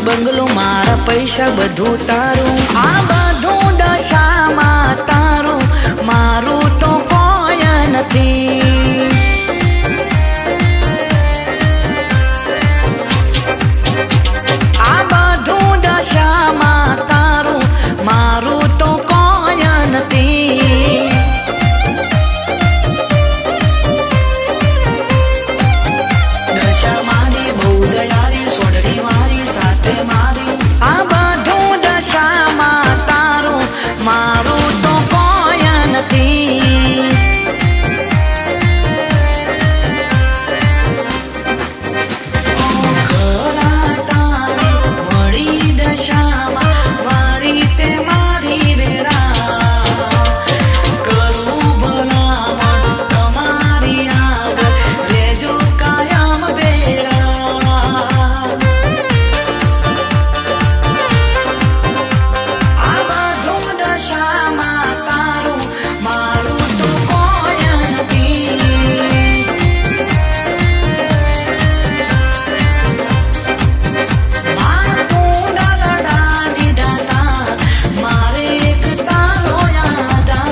બંગલો મારા પૈસા બધું તારું, આ બધું દશામાં તારું, મારું તો કોઈ નથી. આ બધું દશામાં તારું, મારું તો કોઈ નથી. દશા મારી બહુ દયારી, સોડરી મારી સાથે મારી, આ બધું દશામાં તારું, મારું તો કોઈ નથી. ખરા તારે મળી દશામાં, મારી તે મારી વેળા, કરું ભલામણ તમારી આગળ, લેજો કાયમ વેળા. આ બધું દશામાં તારું, મારું તો કોઈ નથી. માં તું દલડાની દાતા, મારે એક તારો યાદ આ.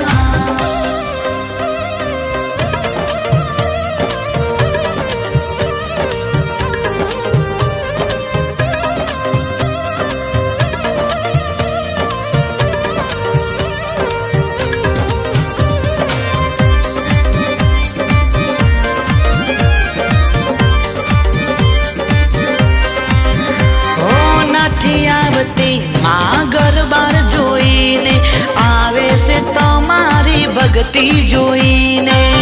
ઓ નથી આવતી માં ગરબાર જોઈને, આવે છે તમારી ભક્તિ જોઈને.